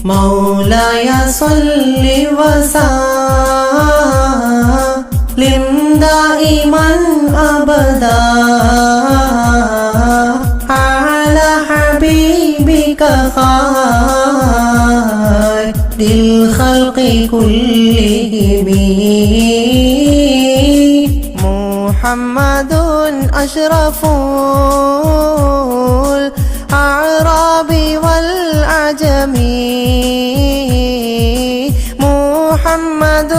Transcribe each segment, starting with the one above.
مولاي صل وسلم دائما أبدا على حبيبك خير الخلق كلهم محمد أشرف الأعراب والأعجم محمد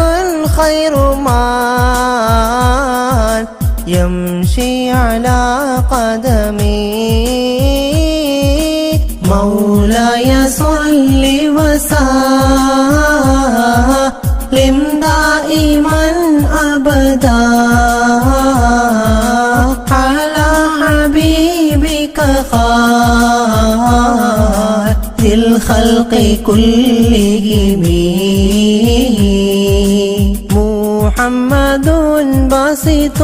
خير من يمشي على قدمي مولاي صل وسلم دائما أبدا على حبيبك خير الخلق كلهم محمد باسط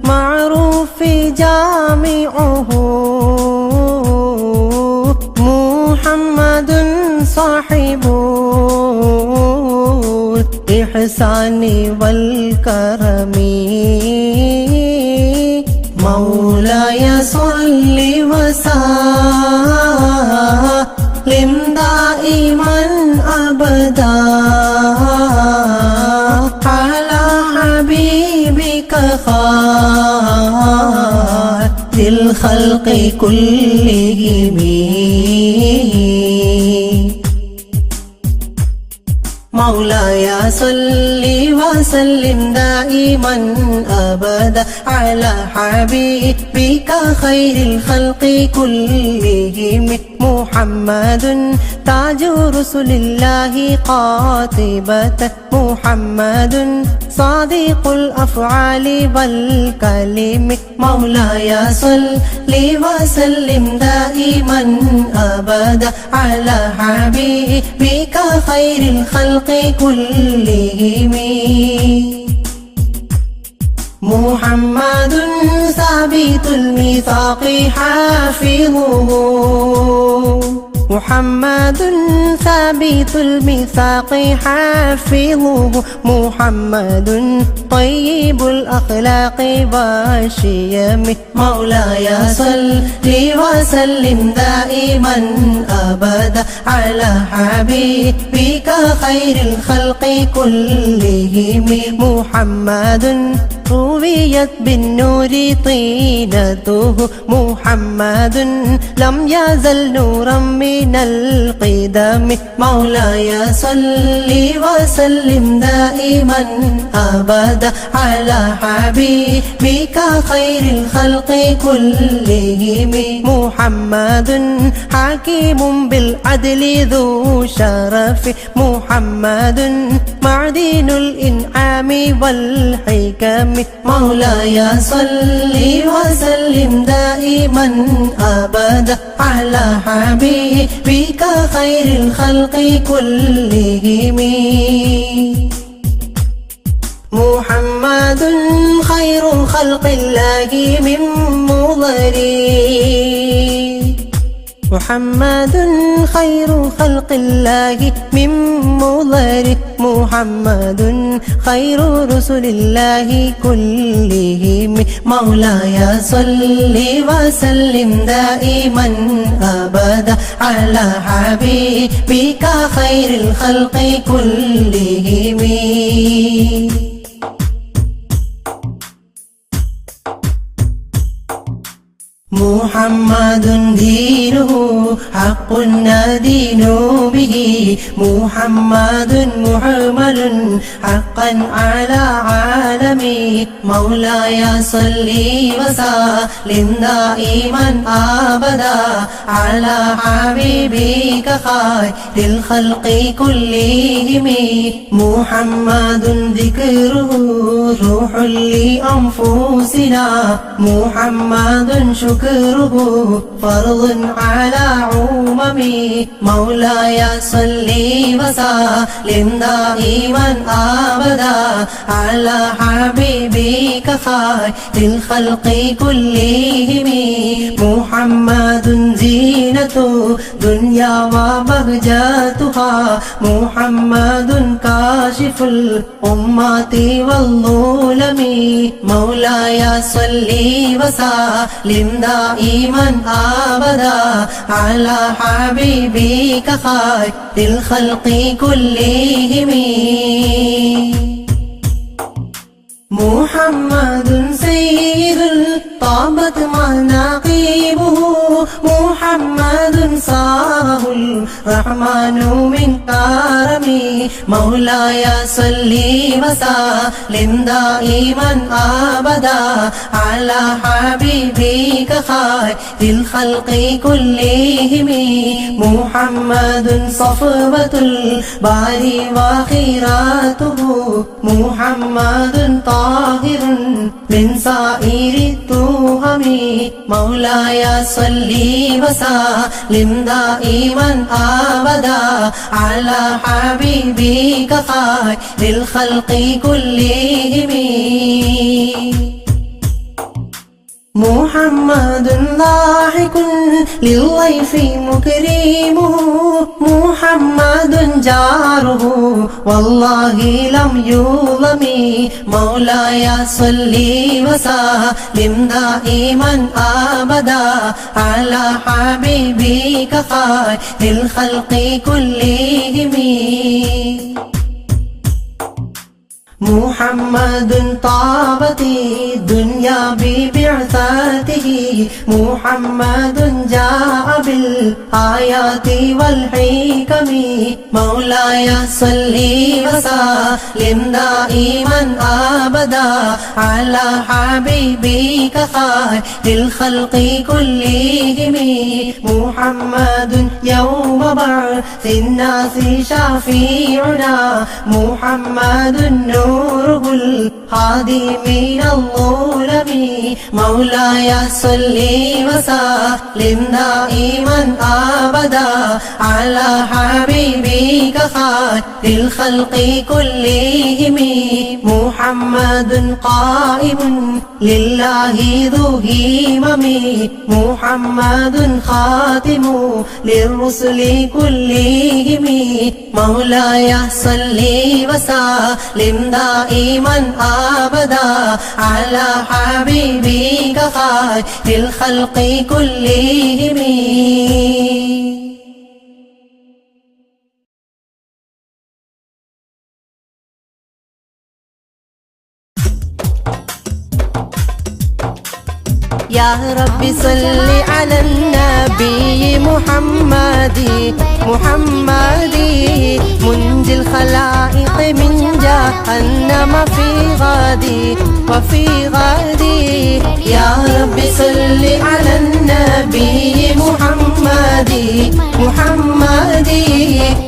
المعروف جامعه محمد صاحب الإحسان والكرم مولاي صل وسلم دائما أبدا على حبيبك خير الخلق كلهم مولاي صل وسلم دائما أبدا على حبيبك خير الخلق كلهم محمد تاج رسل الله قاطبة محمد صادق الأفعال والكلم مولاي صل وسلم دائما أبدا على حبيبك خير الخلق كلهم محمد ثابت الميثاق حافظه محمد ثابت الميثاق حافظه محمد طيب الأخلاق والشيم مولاي صل وسلم دائما أبدا على حبيبك خير الخلق كلهم محمد رويت بالنور طينته محمد لم يزل نورا من القدم مولاي صل وسلم دائما أبدا على حبيبك خير الخلق كلهم محمد حكيم بالعدل ذو شرف محمد معدن الإنعام والحكم مولاي صل وسلم دائما أبدا على حبيبك خير الخلق كلهم محمد خير خلق الله من مضر محمد خير خلق الله من مضر محمد خير رسل الله كلهم مولاي صل وسلم دائما أبدا على حبيبك خير الخلق كلهم محمد دينه حق ندين به محمد محمل حقا على عالمي مولاي صل وسلم دائما أبدا على حبيبك خير الخلق كلهم محمد ذكره روح لأنفسنا محمد شكره فرض على عممي مولاي صل وسلم دائما أبدا على حبيبك خير الخلق كلهم محمد زينة زينة دنيا وبهجتها محمد كاشف الأمة والظلم مولاي صل وسلم دائما أبدا على حبيبك خير الخلق كلهم محمد سيد طابت مناقبه محمد صاره الرحمن من كرمه مولاي صل وسلم دائما أبدا على حبيبك خير الخلق كلهم محمد صفوة الباري وخيراته محمد طاهر من سائر التهم مولاي صل وسلم دائما أبدا على حبيبك خير الخلق كلهم محمد ضاحك للضيف مكرمه محمد جاره والله لم يظلم مولاي صل وسلم دائما أبدا على حبيبك خير الخلق كلهم محمد طابت الدنيا ببعثته محمد جاء بالآيات والحكم مولاي صل وسلم دائما أبدا على حبيبك خير الخلق كلهم محمد يوم بعث الناس شفيعنا محمد نوره الهادي من الظلم مولاي صل وسلم دائما أبدا على حبيبك خير الخلق كلهم محمد قائم لله ذو همم محمد خاتم للرسل كلهم مولاي صل وسلم دائما أبدا على حبيبك خير الخلق كلهم يا رب صل على النبي محمد منجي الخلائق من جهنم في غادي وفي غادي يا رب صل على النبي محمد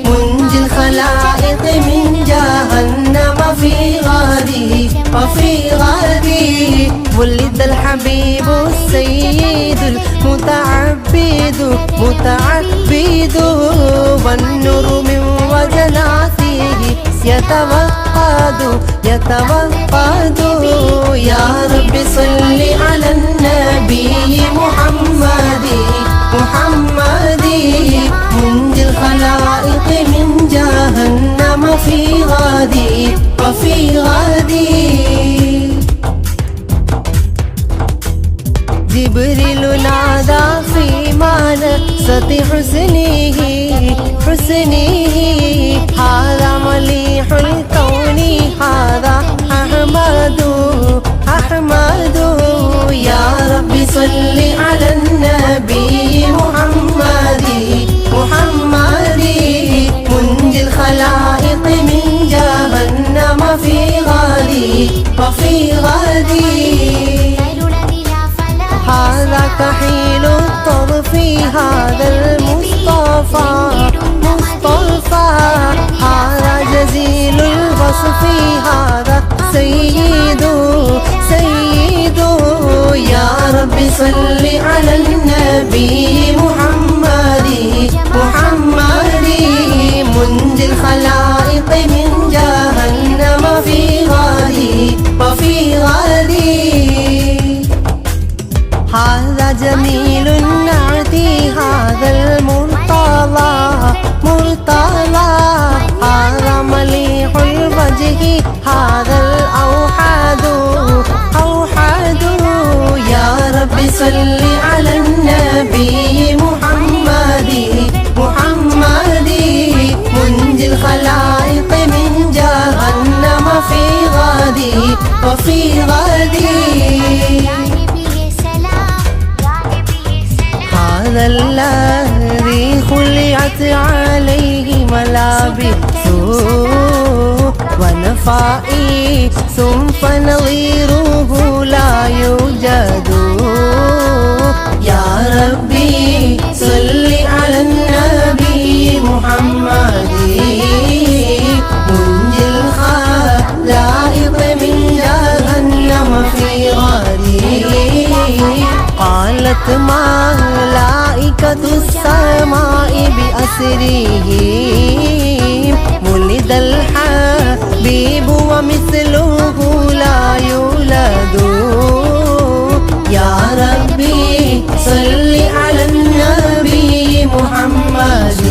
منجي الخلائق من جهنم في غادي وفي غادي ولد الحبيب السيد المتعبد والنور من وجناته يتوقد يا رب صل على النبي محمد منجي الخلائق من جهنم في غادي وفي غادي جبريل نادى في منزة حسنه هذا مليح الكون هذا أحمد يا رب صل على النبي محمد منجي الخلائق من جهنم في غادي وفي غادي هذا كحيل الطرف هذا المصطفى هذا جزيل الوصف هذا سيد يا رب صل على النبي محمد منجي الخلائق من جهنم في غادي وفي غادي هذا جميل نعتي هذا المرتضى مرتضى هذا مليح الوجه هذا الأوحد أوحد يا رب صل على النبي محمد محمد منجي الخلائق من جهنم في غدي وفي غدي هذا الذي خلعت عليه ملابس ونفائي فنظيره لا يوجد يا ربي صل على النبي محمد منجي الخلائق من جهنم في غدي قالت ملائكة السماء بأسره ولد الحبيب ومثله لا يولد يا ربي صل على النبي محمد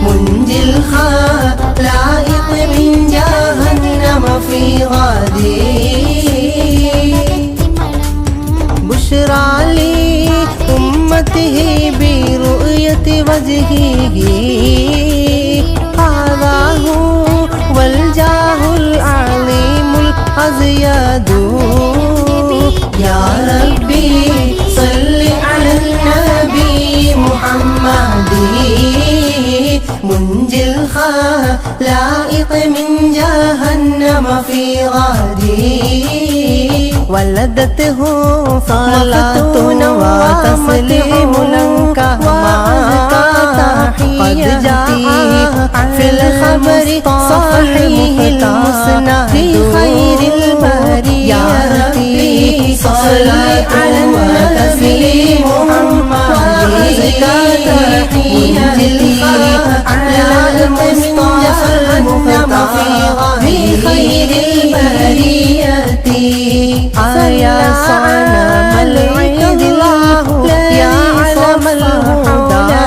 منجي الخلائق من جهنم في غدي بشرى لي أمته برؤية وجهه هذا هو الجاه العظيم الأزيد يا ربي صل على النبي محمد منجي الخلائق من جهنم في غدي ولدته صلاتنا وتسليم لك قد جاء في الخبر صحيح المسند في خير البرية يا ربي صل على النبي محمد منجي على المصطفى المختار في خير البرية يا صنم العيد الله يا علم الهدى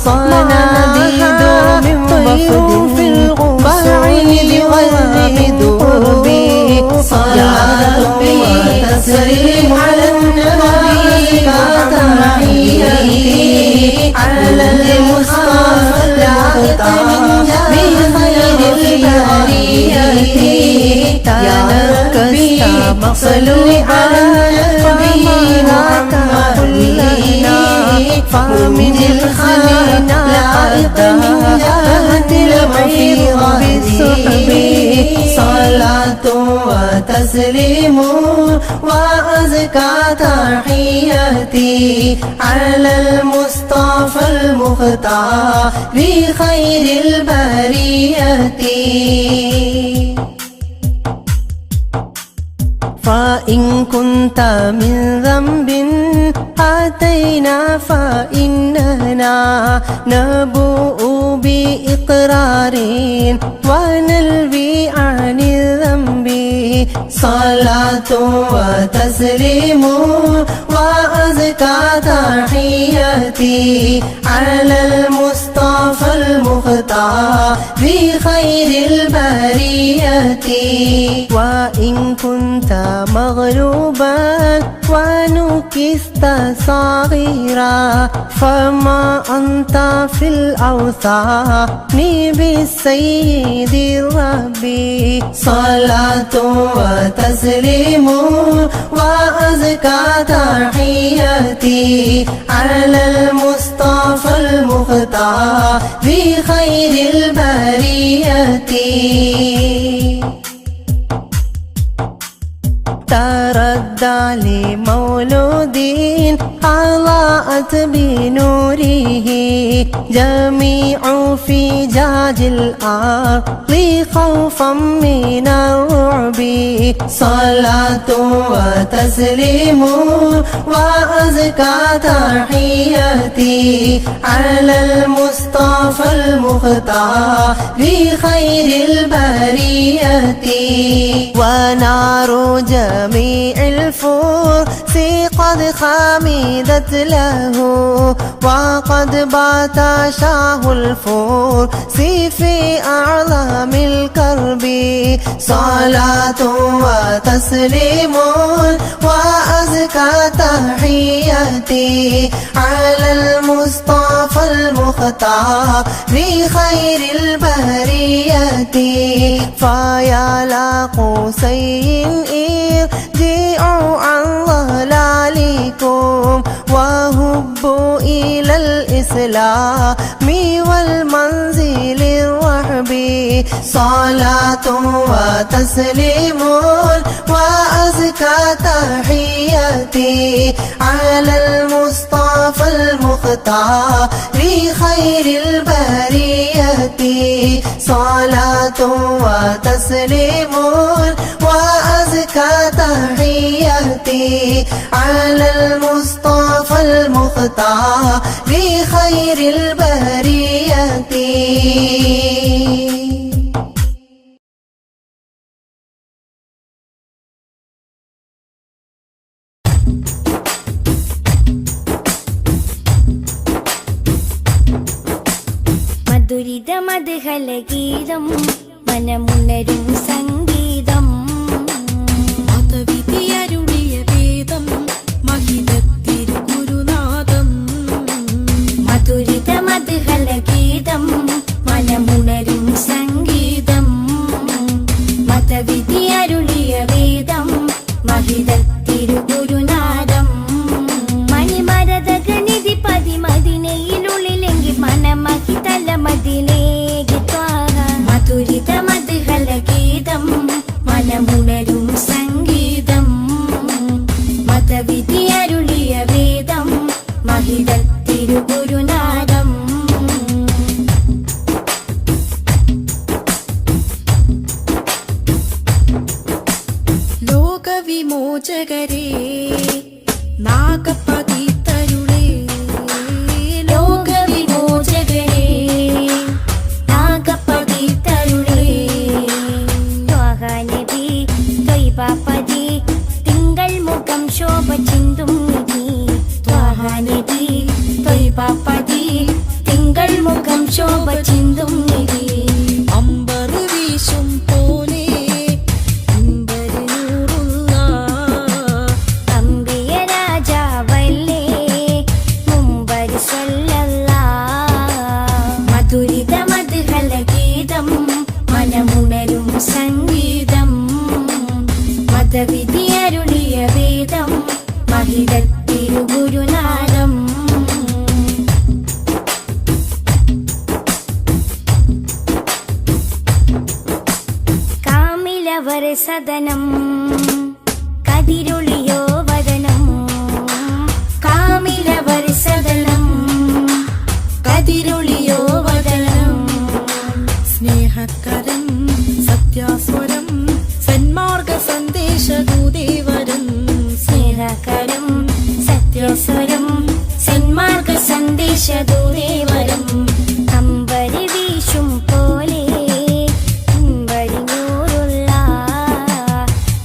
صناديد من وفد في البعيد والردود صلاة وتسليم على النبي كتحيته على المصطفى المختار بخير البرية يا ربي صلوا على النبي محمد فمن الخلائق من جهنم في غدي صلاة وتسليم وأزكى تحياتي على المصطفى المختار بخير البرية فإن كنت من ذنب أتينا فإننا نبوء بإقرار ونلوي عن الذنب صلاة وتسليم وأزكى تحياتي على المصطفى المختار بخير البرية وإن كنت مغلوبا ونكست صغيرا فما أنت في الأوثان بالسيد الربي صلاة وتسليم وأزكى تحياتي على المصطفى المختار بخير البرية تردى لمولود أضاءت بنوره جميع فجاج الأرض خوفا من الرعب صلاة وتسليم وأزكى تحياتي على المصطفى المختار بخير البرية ونار جميع الفرس قد خمدت له وقد بات شاه الفرس في أعظم الكرب صلاة وتسليم وأزكى تحياتي على المصطفى المختار بخير البرية فيا لقوسين ارجعوا عن ضلالكم وهبوا إلى الإسلام والمنزل الرحب صلاة وتسليم وأزكى تحياتي على المصطفى المختار لخير البرية صلاة وتسليم وأزكى تحياتي على المصطفى المختار لخير البرية. മധുരിത മധുഹലഗീതം മനമുണരും സംഗീതം മതവിധിയരുളിയ വേദം മഹിതത്തിരുഗുരുനാഥം മധുരിത മധുഹലഗീതം മനമുണരും സംഗീതം മതവിധിയരുളിയ വേദം മഹിതത്തിരുഗുരുനാഥം മണിമരതഗനിധി പതിമതിനയിലുള്ളിലെങ്കിൽ മനമഹിതല മതിലേക്ക് മധുരിത മധുഹലഗീതം മനമുണരും സംഗീതം മതവിധിയരുളിയ വേദം മഹിതത്തിരുഗുരുനാഥം ലോകവിമോചകരേ നാഗപതിതരുളേ ലോകവിമോചകരേ നാഗപതിതരുളേ ത്വഹനബി ത്വയ്ബപതി തിങ്കൾ മുഖം ശോഭ ചിന്തും നിധി ത്വഹനബി ത്വയ്ബപതി തിങ്കൾ മുഖം ശോഭ ചിന്തും നിധി അമ്പർ വീശും പോലെ അമ്പരനൂറുള്ള അമ്പിയ രാജാവല്ലേ മുമ്പർ സ്വല്ലല്ലാഹ് മധുരിത മധുഹലഗീതം മനമുണരും സംഗീതം മതവിധിയരുളിയ വേദം മഹിതത്തിരുഗുരുനാഥം കാമിലവർ സദനം കതിരൊളിയോ വദനം കാമിലവർ സദനം കതിരൊളിയോ വദനം സ്നേഹകരം സത്യാസ്വരം സന്മാർഗ സന്ദേശദൂതേവരം സ്നേഹകരം സത്യസ്വരം സന്മാർഗ സന്ദേശദൂതേവരം അമ്പരി വീശും പോലെ അമ്പരിഞ്ഞൂറുള്ള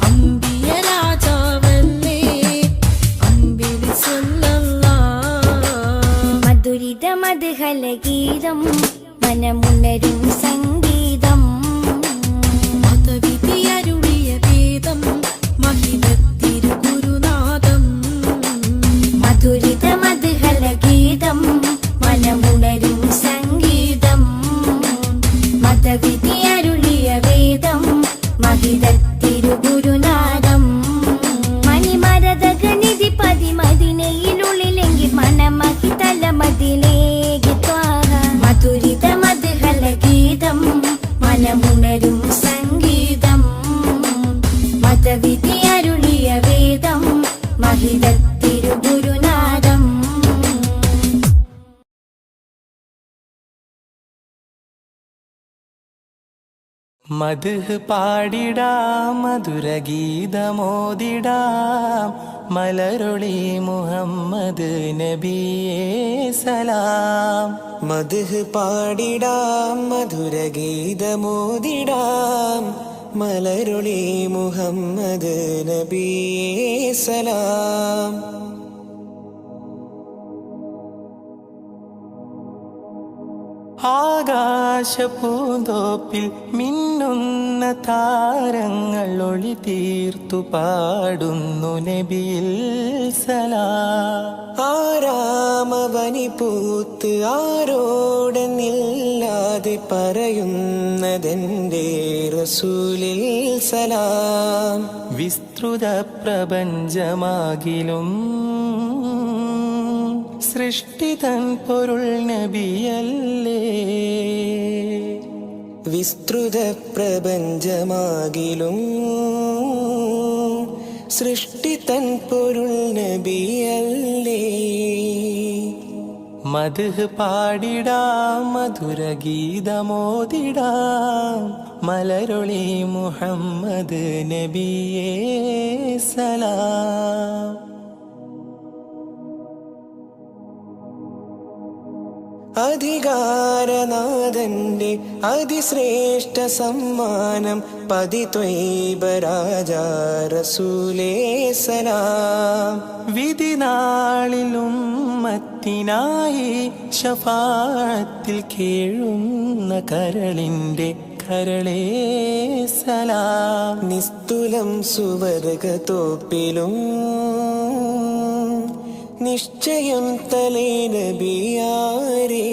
അമ്പിയ രാജാവല്ലേ അമ്പിളി സ്വല്ലല്ലാഹ് മധുരിത മധുഹലഗീതം മനമുണരും സംഗീതം മതവിധിയരുളിയ വേദം മഹിതത്തിരുഗുരുനാഥം മധുരിത മധുഹലഗീതം മനമുണരും സംഗീതം മതവിധിയരുളിയ വേദം മഹിതത്തിരുഗുരുനാഥം മണിമരതഗനിധി പതിമതിനയിലുള്ളിലെങ്കിൽ മനമഹിതല മതിലേക്ക് മധുരിത മധുഹലഗീതം മനമുണരും സംഗീതം മതവിധിയരുളിയ വേദം മഹിതത്തിരുഗുരുനാഥം മദ്ഹ് പാടിടാം മധുരഗീതമോദിടാം മലരൊളി മുഹമ്മദ് നബിയേ സലാം. മദ്ഹ് പാടിടാം മധുരഗീതമോദിടാം മലരുളി മുഹമ്മദ് നബിയേ സലാം. ആകാശപൂന്തോപ്പിൽ മിന്നുന്ന താരങ്ങൾ ഒളി തീർത്തു പാടുന്നു നബിയിൽ സലാം. ആരാമവനി പൂത്ത് ആരോടെന്നില്ലാതെ പറയുന്നതെന്റെ റസൂലിൽ സലാം. വിസ്തൃത പ്രപഞ്ചമാകിലും സൃഷ്ടിതൻ പൊരുൾ നബിയല്ലേ. വിസ്തൃത പ്രപഞ്ചമാകിലും സൃഷ്ടിതൻ പൊരുൾ നബിയല്ലേ. മദ്ഹ് പാടിടാം മധുരഗീതമോദിടാം മലരൊളി മുഹമ്മദ് നബിയേ സലാം. അധികാരനാഥന്റെ അതിശ്രേഷ്ഠ സമ്മാനം പതിത്വൈബ രാജാ റസൂലേ സലാം. വിധിനാളിലും മത്തിനായി ശഫാഅത്തിൽ കേഴുന്ന കരളിന്റെ കരളേ സലാം. നിസ്തുലം സുവർഗത്തോപ്പിലും നിശ്ചയം തലേ നബിയാരേ.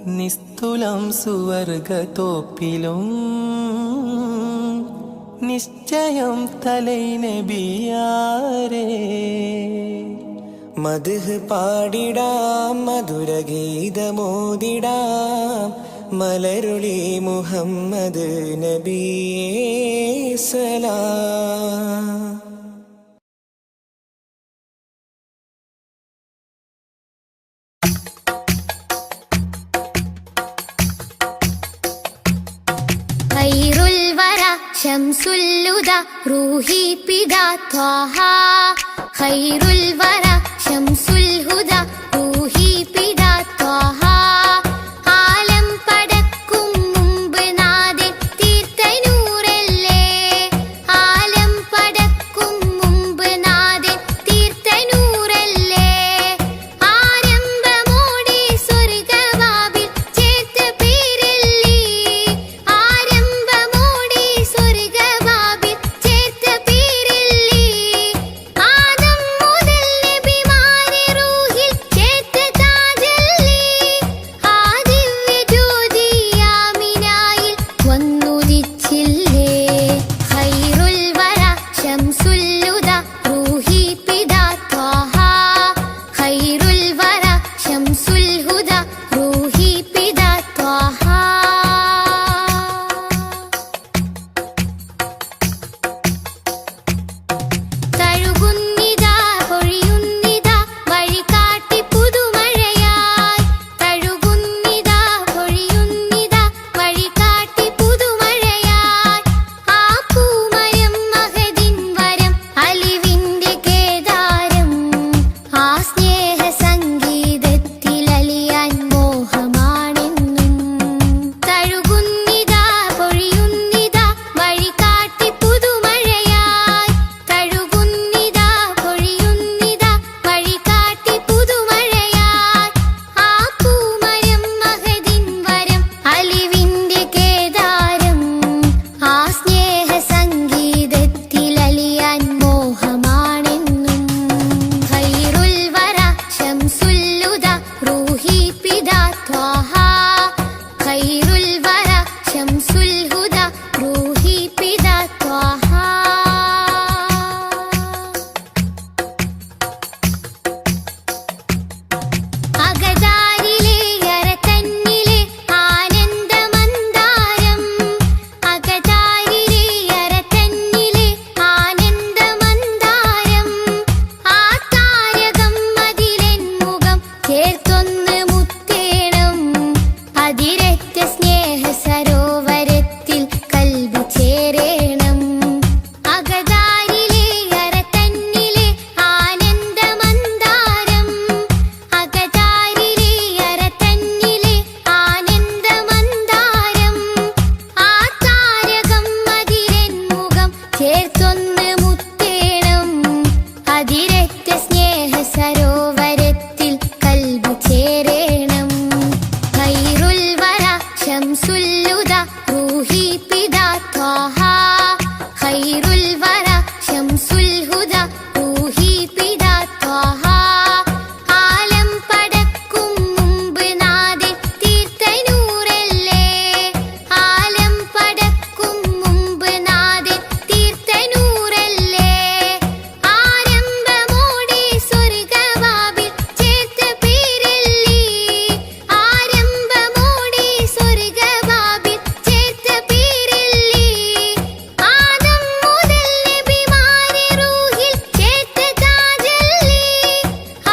നിസ്തുലം സുവർഗത്തോപ്പിലും നിശ്ചയം തലേ നബിയാരേ. മദ്ഹ് പാടിടാം മധുരഗീതമോദിടാം മലരുളി മുഹമ്മദ് നബിയേ സലാം. ഖൈറുൽ വറ ശംസുൽ ഹുദാ റൂഹി പിതാ ത്വാഹ. ഖൈറുൽ വറ ശംസുൽ ഹുദാ റൂഹി പിതാ ത്വാഹ. ആലം പടക്കും മുമ്പ് നാഥൻ തീർത്ത നൂറല്ലേ. ആലം പടക്കും മുമ്പ് നാഥൻ തീർത്ത നൂറല്ലേ. ആരംഭമോടെ സ്വർഗവാതിൽ ചേർത്ത പേരല്ലേ. ആരംഭമോടെ സ്വർഗവാതിൽ ചേർത്ത പേരല്ലേ. ആദം മുതൽ നബി ഹുദ റൂഹി പിതാ ത്വാഹ ആലം പടക്കും മുമ്പ് നാദെ തീർത്ത നൂറല്ലേ ആലം പടക്കും മുമ്പ് നാദെ തീർത്ത നൂറല്ലേ ആരംഭമോടെ സ്വർഗവാവിൽ ചേർത്ത പേരല്ലേ ആരംഭമോടെ സ്വർഗവാവിൽ ചേർത്ത പേരല്ലേ ആദം മുതൽ നബിമാരെ റൂഹിൽ ചേർത്ത താജല്ലേ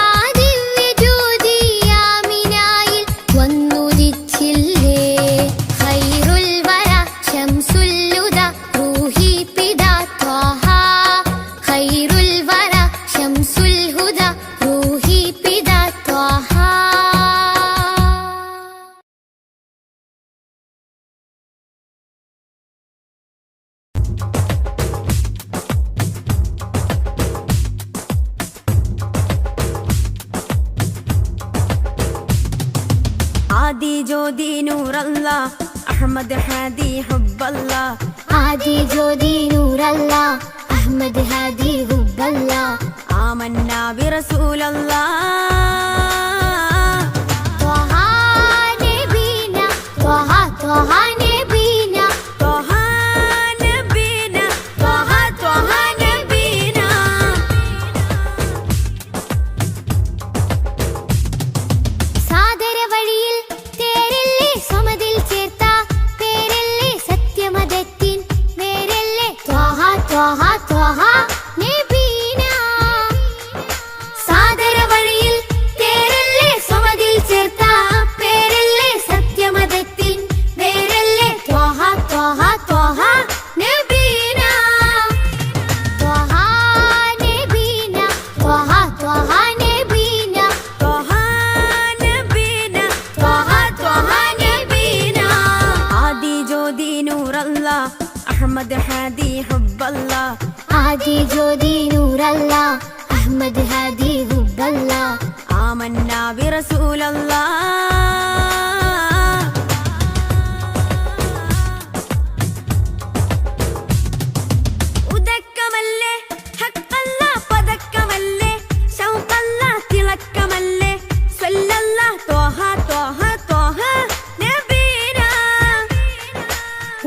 ആ ദിവ്യ ജ്യോതി ആമിനായിൽ വന്നുദിച്ചില്ലേ ഖൈറുൽ വറ ശംസുൽ ഹുദ റൂഹി പിതാ ത്വാഹ ഖൈറുൽ വറ ശംസുൽ ഹുദ റൂഹി പിതാ ത്വാഹ ആദി ജ്യോതി നൂറല്ല അഹമ്മദ് ഹാദി ഹുബ്ബല്ല ആദി ജ്യോതി നൂറല്ല അഹ്മദ് ഹാദി ഹുബ്ബല്ല ആമന്ന ബിറസൂലല്ലാ ത്വഹ നബീന ത്വഹ ത്വഹ നബീന ത്വഹ നബീന ത്വഹ ത്വഹ നബീന സാദര വഴിയിൽ തേരല്ലേ സമതിൽ ചേർത്ത പേരല്ലേ സത്യമതത്തിൻ വേരല്ലേ ത്വഹ ത്വഹ ത്വഹ നബീന സാദര വഴിയിൽ തേരല്ലേ സമതിൽ ചേർത്ത പേരല്ലേ സത്യമതത്തിൻ വേരല്ലേ ത്വഹ ത്വഹ ത്വഹ നബീന ത്വഹ നബീന ത്വഹ ത്വഹ നബീന ത്വഹ നബീന ത്വഹ ത്വഹ നബീന ആദി ജ്യോതി നൂറല്ല അഹമ്മദ് ഹാദി ഹുബ്ബല്ല ആദി ജ്യോതി നൂറല്ല അഹ്മദ് ഹാദി ഹുബ്ബല്ല ആമന്ന ബിറസൂലല്ലാ ഉദക്കമല്ലേ ഹക്കല്ല പദക്കമല്ലേ ശൗഖല്ല തിളക്കമല്ലേ സ്വല്ലല്ല ത്വഹ ത്വഹ ത്വഹ നബീന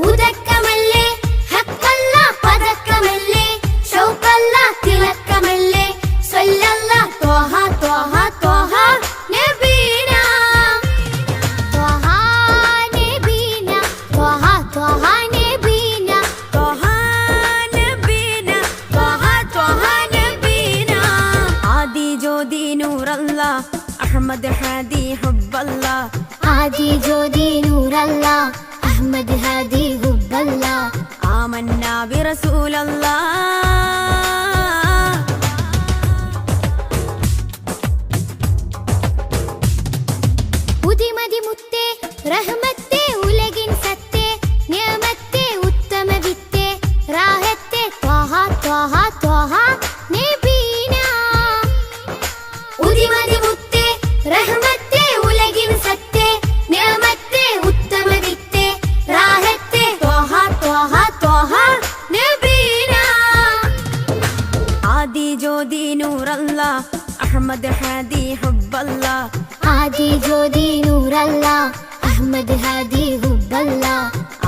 ഉദക്കമല്ലേ ഹക്കല്ല പദക്കമല്ലേ ഷൗഖല്ല തിളക്കമല്ലേ സ്വല്ലല്ല ത്വഹ ത്വഹ ത്വഹ നബീന ത്വഹ നബീന ത്വഹ ത്വഹ നബീന ത്വഹ നബീന ത്വഹ ത്വഹ നബീന ആദി ജ്യോതി നൂറല്ല അഹമ്മദ് ഹാദി ഹുബ്ബല്ല ആദി ജ്യോതി നൂറല്ല അഹ്മദ് ഹാദി ഹുബ്ബല്ല ആമന്ന ബിറസൂലല്ലാ ഉദിമതി മുത്തേ റഹ്മത്തേ ഉലകിൻ സത്തേ നിയമത്തേ ഉത്തമ വിത്തേ റാഹത്തേ ത്വഹ ത്വഹ ത്വഹ നബീന ഉദിമതി മുത്തേ റഹ്മത്തേ ഉലകിൻ സത്തേ നിയമത്തേ ഉത്തമ വിത്തേ റാഹത്തേ ത്വഹ ത്വഹ ത്വഹ നബീന ആദി ജ്യോതി നൂറല്ല അഹമ്മദ് ഹാദി ഹുബ്ബല്ല ആദി ജ്യോതി നൂറല്ല അഹ്മദ് ഹാദി ഹുബ്ബല്ല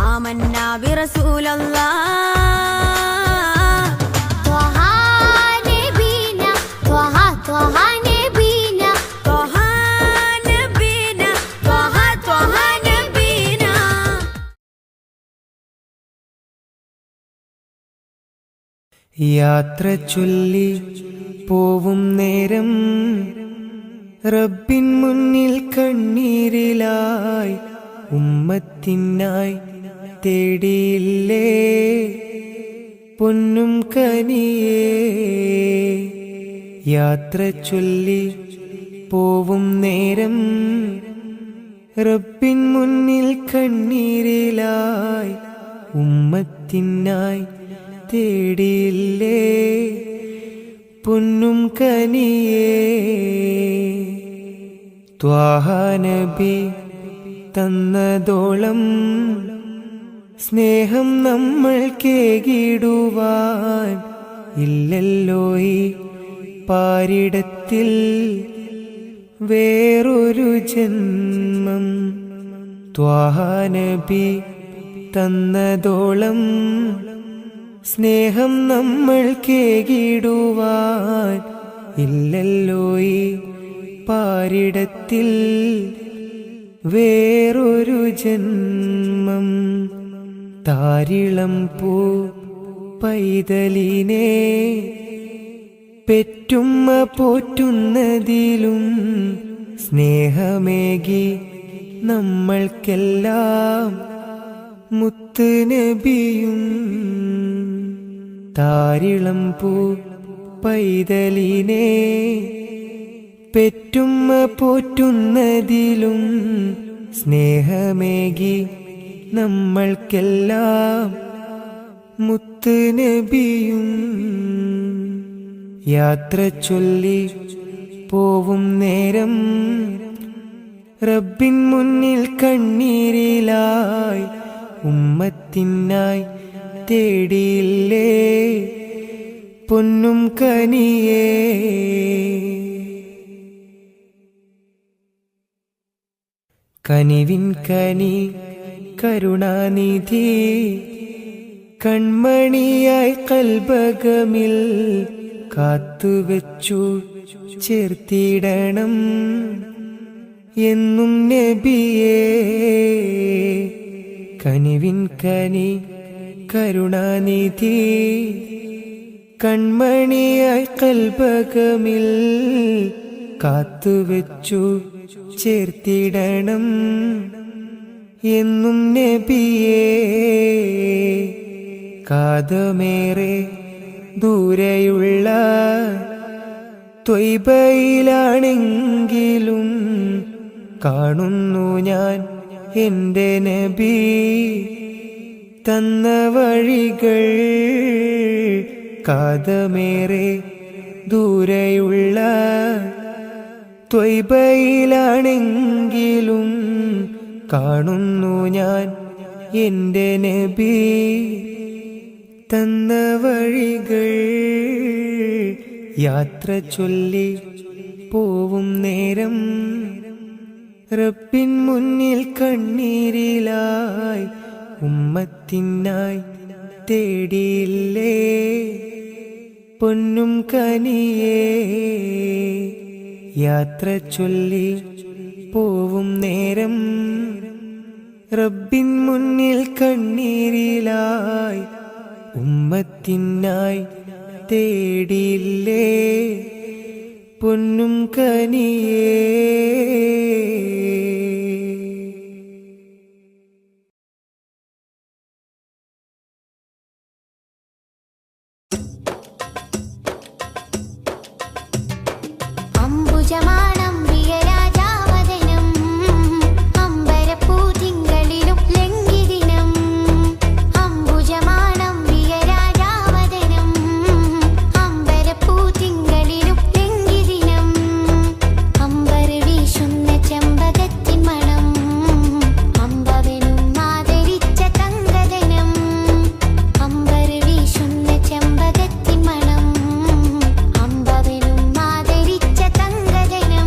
ആമന്ന ബിറസൂലല്ലാ ത്വഹ നബീന ത്വഹ ത്വഹ നബീന ത്വഹ നബീന ത്വഹ ത്വഹ നബീന യാത്ര ചൊല്ലി പോവും നേരം റബ്ബിൻ മുന്നിൽ കണ്ണീരിലായി ഉമ്മത്തിനായി തേടിയില്ലേ പൊന്നും കനിയേ. യാത്ര ചൊല്ലി പോവും നേരം റബ്ബിൻ മുന്നിൽ കണ്ണീരിലായി ഉമ്മത്തിനായി തേടിയില്ലേ പൊന്നും കനിയേ. ത്വാഹ നബി തന്നതോളം സ്നേഹം നമ്മൾ കേകിടുവാൻ ഇല്ലല്ലോ ഈ പാരിടത്തിൽ വേറൊരു ജന്മം. ത്വാഹ നബി തന്നതോളം സ്നേഹം നമ്മൾ കേകിടുവാൻ ഇല്ലല്ലോ ഈ പാരിടത്തിൽ വേറൊരു ജന്മം. താരിളം പൂ പൈതലിനെ പെറ്റുമ്മ പോറ്റുന്നതിലും സ്നേഹമേകി നമ്മൾക്കെല്ലാം മുത്ത് നബിയും. താരിളം പൂ പൈതലിനെ പെറ്റുമ്മ പോറ്റുന്നതിലും സ്നേഹമേകി നമ്മൾക്കെല്ലാം മുത്ത് നബിയും. യാത്ര ചൊല്ലി പോവും നേരം റബ്ബിൻ മുന്നിൽ കണ്ണീരിലായി ഉമ്മത്തിനായി തേടിയില്ലേ പൊന്നും കനിയേ. കനിവിൻ കനി കരുണാനിധി കൺമണിയായി കൽബകമിൽ കാത്തുവെച്ചു ചേർത്തിടണം എന്നും നബിയേ. കനിവിൻ കനി കരുണാനിധി കൺമണിയായി കൽബകമിൽ കാത്തുവെച്ചു ചേർത്തിടണം എന്നും നബിയേ. കാതമേറെ ദൂരെയുള്ള ത്വയ്ബയിലാണെങ്കിലും കാണുന്നു ഞാൻ എൻ്റെ നബി തന്ന വഴികൾ. കാതമേറെ ദൂരെയുള്ള ത്വയ്ബയിലാണെങ്കിലും കാണുന്നു ഞാൻ എൻ്റെ നബി തന്ന വഴികൾ. യാത്ര ചൊല്ലി പോവും നേരം റബ്ബിൻ മുന്നിൽ കണ്ണീരിലായി ഉമ്മത്തിനായി തേടിയില്ലേ പൊന്നും കനിയേ. യാത്ര ചൊല്ലി പോവും നേരം റബ്ബിൻ മുന്നിൽ കണ്ണീരിലായി ഉമ്മത്തിനായി തേടിയില്ലേ പൊന്നും കനിയേ. അംബുജമാണം പ്രിയരാജാവദനം അമ്പരപ്പൂതിങ്കളിലും ലംഘിദിനം. അംബുജമാണം പ്രിയരാജാവദനം അമ്പരപ്പൂതിങ്കളിലും ലംഘിദിനം. അമ്പർ വീശുന്ന ചെമ്പകത്തിൻ മണം അമ്പവനും ആദരിച്ച തങ്കദനം. അമ്പർ വീശുന്ന ചെമ്പകത്തിൻ മണം അമ്പവനും ആദരിച്ച തങ്കദനം.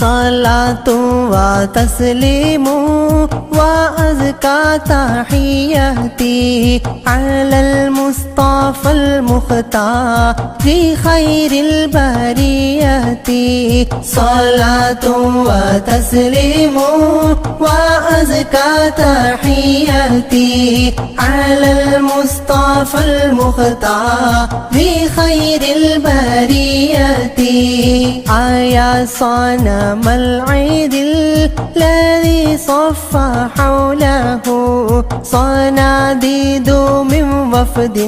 صلاة وتسليم وأزكى تحياتي على المصطفى المختار خير البريات. صلاة وتسليم وأزكى تحياتي على المصطفى المختار خير البريات. يا صنم العيد الذي صف حوله صناديد من وفد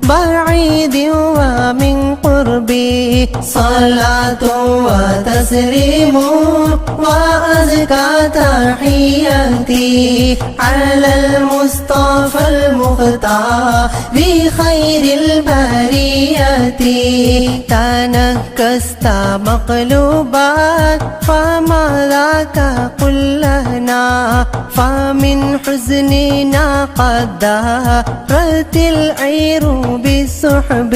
بعيد ومن قربي. صلاة وتسليم وأزكى تحياتي على المصطفى المختار خير البريات. تنكست مقلوبات فما ذاك قل لنا فمن حزننا قد دارت العير بالسحب.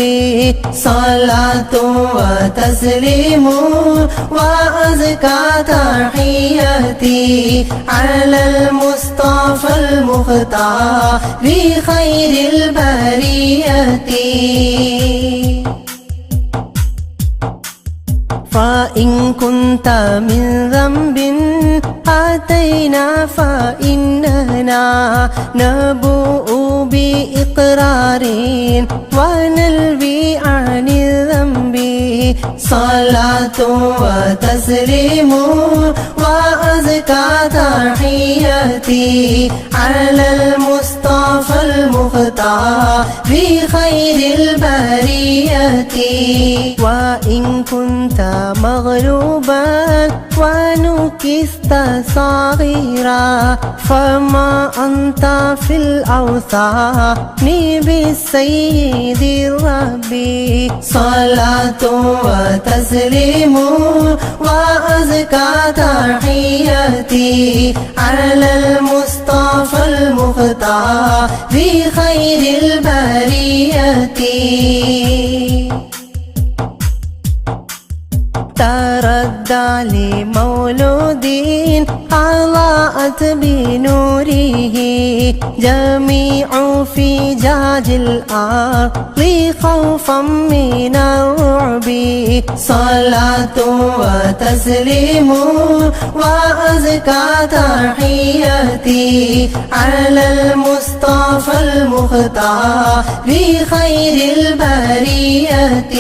صلاة وتسليم وأزكى تحياتي على المصطفى المختار خير البريات. فإن كنت من ذنب أتينا فإننا نبوء بإقرار ونلوي عن الذنب. صلاة وتسليم وأزكى تحياتي على المصطفى المختار خير البريات. وإن كنت مغلوبا ونكست صغيرا فما أنت في الأوثان بالسيد الرب. صلاة وتسليم وأزكى تحياتي على المصطفى المختار خير البريات. تردى لمولود أضاءت بنوره جميع فجاج الأرض خوفا من الرعب. صلاة وتسليم وأزكى تحياتي على المصطفى المختار خير البريات.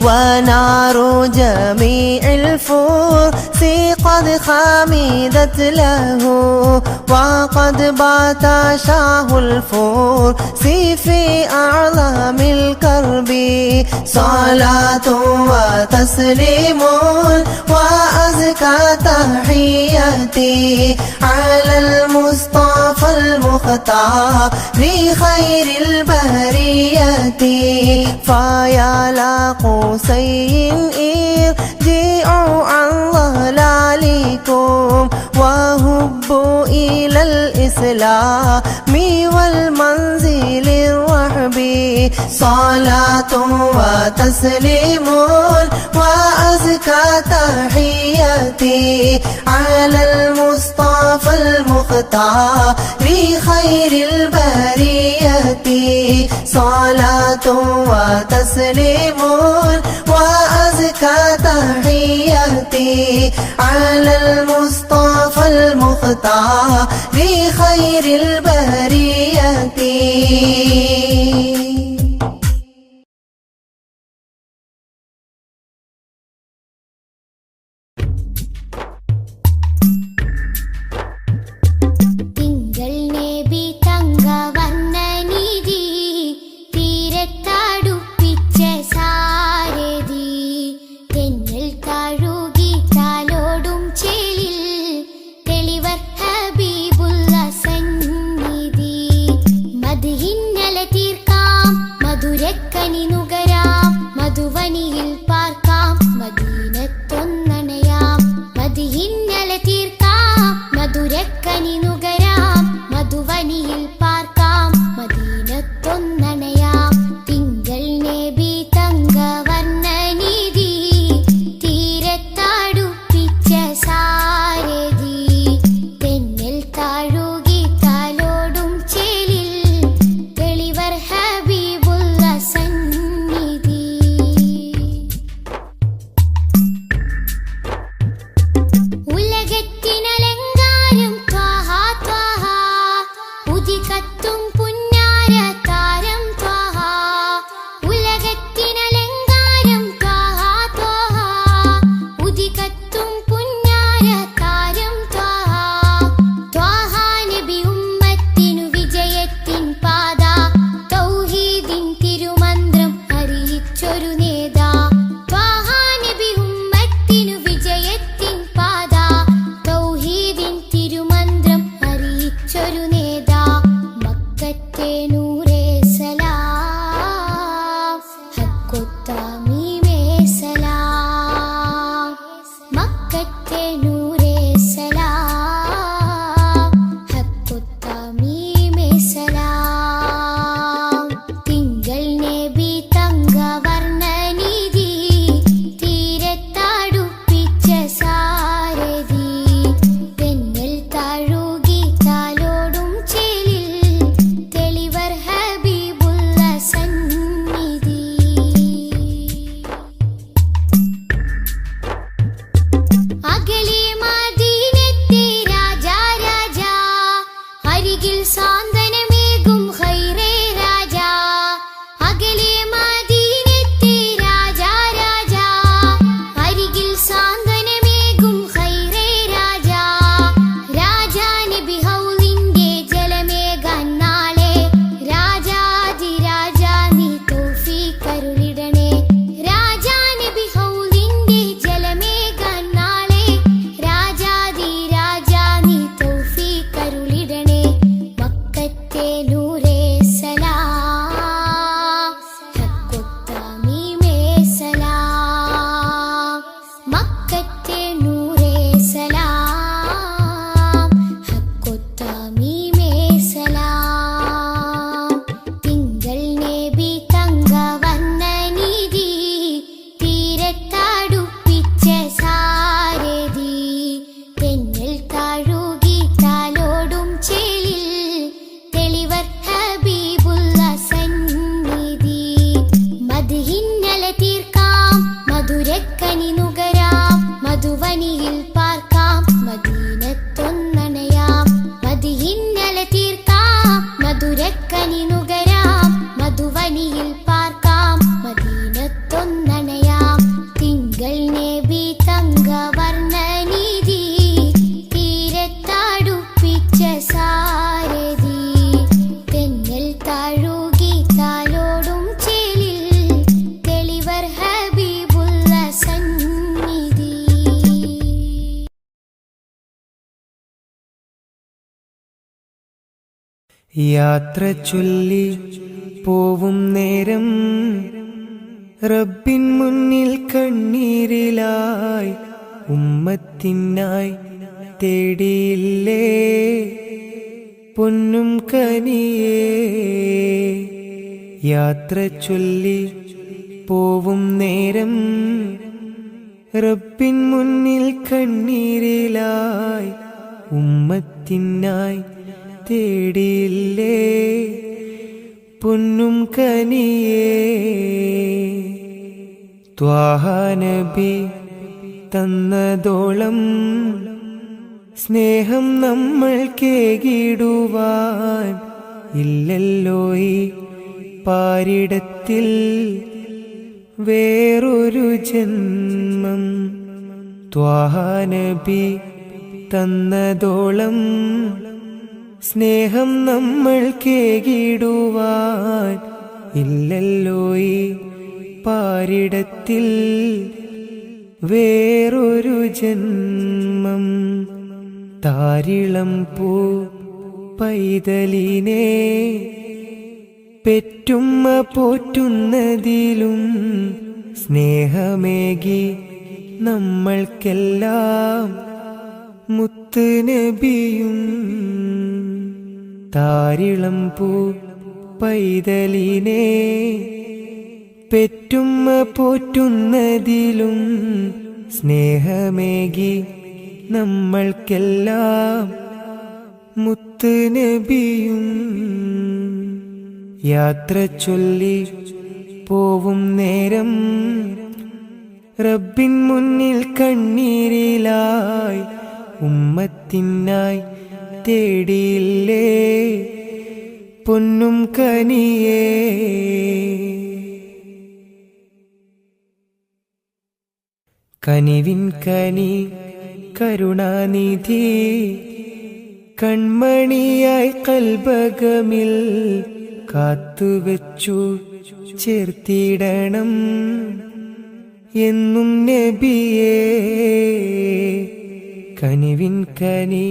ونار جميع الفرس قد خمدت له وقد بات شاه الفرس في أعظم الكرب. صلاة وتسليم وأزكى تحياتي على المصطفى المختار خير البريات. فيا لا قوسين ارجعوا عن ضلالكم وهبوا إلى الإسلام والمنزل الرحب. صلاة وتسليم وأزكى تحياتي على المصطفى المختار خير البريات. صلاة وتسليم وأزكى تحياتي على المصطفى المختار خير البريات. മദ്ഹിന്നല തീർക്കാൻ തങ്കവർണ്ണനിധി തീരത്തടുപ്പിച്ച സാരഥി തെന്നൽ താഴുകി താലോടും ചേലിൽ തെളിവർ ഹബീബുള്ള സന്നിധി. യാത്ര ചൊല്ലി പോവും നേരം റബ്ബിൻ മുന്നിൽ കണ്ണീരിലായി ഉമ്മത്തിനായി തേടിയില്ലേ പൊന്നും കനിയേ. യാത്ര ചൊല്ലി പോവും നേരം റബ്ബിൻ മുന്നിൽ കണ്ണീരിലായി ഉമ്മത്തിനായി തേടിയില്ലേ പൊന്നും കനിയേ. ത്വാഹ നബി തന്നതോളം സ്നേഹം നമ്മൾ കേകിടുവാൻ ഇല്ലല്ലോ ഈ പാരിടത്തിൽ വേറൊരു ജന്മം. ത്വാഹ നബി തന്നതോളം സ്നേഹം നമ്മൾ കേകിടുവാൻ ഇല്ലല്ലോ ഈ പാരിടത്തിൽ വേറൊരു ജന്മം. താരിളം പൂ പൈതലിനെ പെറ്റുമ്മ പോറ്റുന്നതിലും സ്നേഹമേകി നമ്മൾക്കെല്ലാം മുത്ത് നബിയും. താരിളം പൂ പൈതലിനെ പെറ്റുമ്മ പോറ്റുന്നതിലും സ്നേഹമേകി നമ്മൾക്കെല്ലാം മുത്ത് നബിയും. യാത്ര ചൊല്ലി പോവും നേരം റബ്ബിൻ മുന്നിൽ കണ്ണീരിലായി ഉമ്മത്തിനായി തേടിയില്ലേ പൊന്നും കനിയേ. കനിവിൻ കനി കരുണാനിധി കൺമണിയായി കൽബകമിൽ കാത്തുവെച്ചു ചേർത്തിടണം എന്നും നബിയേ. കനിവിൻ കനി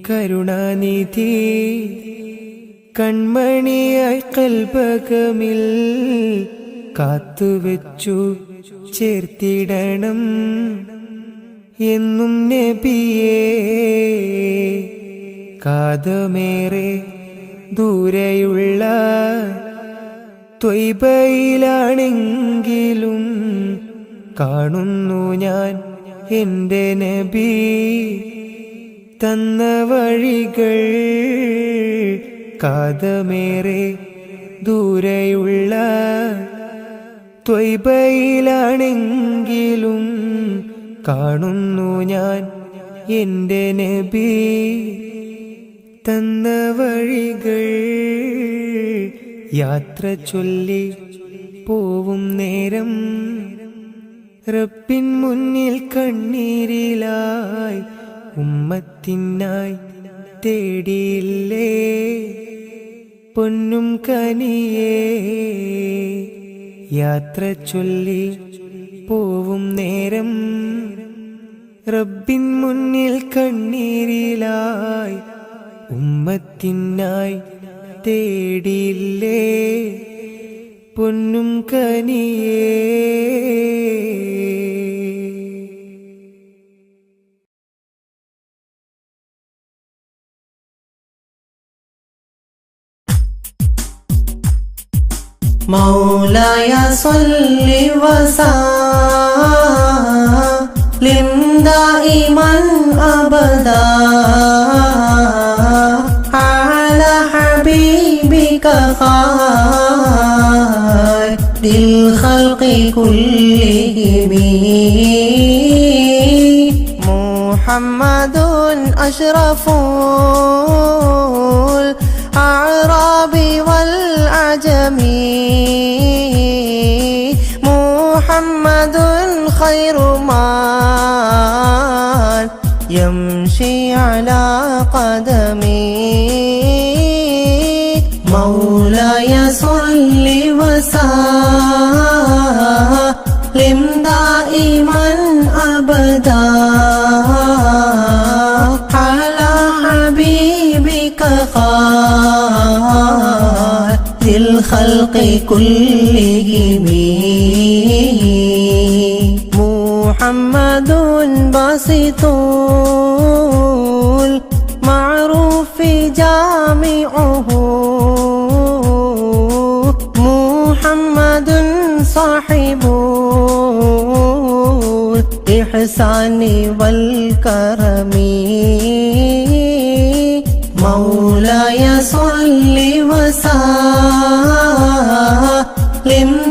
കരുണാനിധി കൺമണിയായി കൽബകമിൽ കാത്തുവെച്ചു ചേർത്തിടണം എന്നും നബിയേ. കാതമേറെ ദൂരെയുള്ള ത്വയ്ബയിലാണെങ്കിലും കാണുന്നു ഞാൻ എൻ്റെ നബി തന്ന വഴികൾ. കാതമേറെ ദൂരെയുള്ള ത്വയ്ബയിലാണെങ്കിലും കാണുന്നു ഞാൻ എൻ്റെ നബി തന്ന വഴികൾ. യാത്ര ചൊല്ലി പോവും നേരം റബ്ബിൻ മുന്നിൽ കണ്ണീരിലായി ഉമ്മത്തിനായി തേടിയില്ലേ പൊന്നും കനിയേ. യാത്ര ചൊല്ലി പോവും നേരം റബ്ബിൻ മുന്നിൽ കണ്ണീരിലായി ഉമ്മത്തിനായി തേടിയില്ലേ പൊന്നും കനിയേ. مولاي صل وسلم دائما أبدا على حبيبك خير الخلق كلهم محمد أشرف الأعراب والعجم محمد خير ما يمشي على قدمي مولاي صل وسلم دائما أبدا على حبيبك خير الخلق كلهم محمد باسط المعروف جامعه محمد صاحب الإحسان والكرم مولاي صل وسلم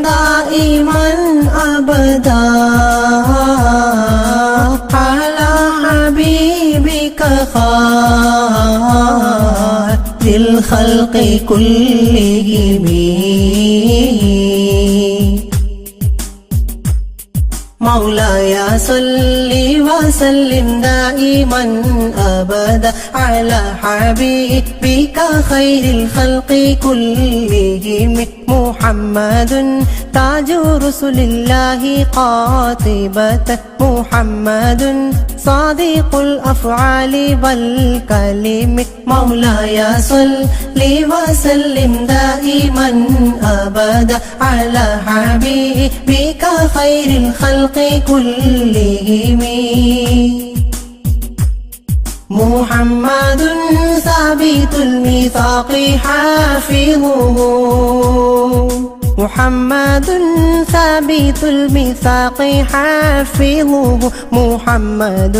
دائما أبدا على حبيبك خير الخلق كلهم مولاي صل وسلم دائما أبدا على حبيبك خير الخلق كلهم محمد تاج رسل الله قاطبة محمد صادق الأفعال والكلم مولاي صل وسلم دائما أبدا على حبيبك خير الخلق كلهم محمد ثابت الميثاق حافظه محمد ثابت الميثاق حافظه محمد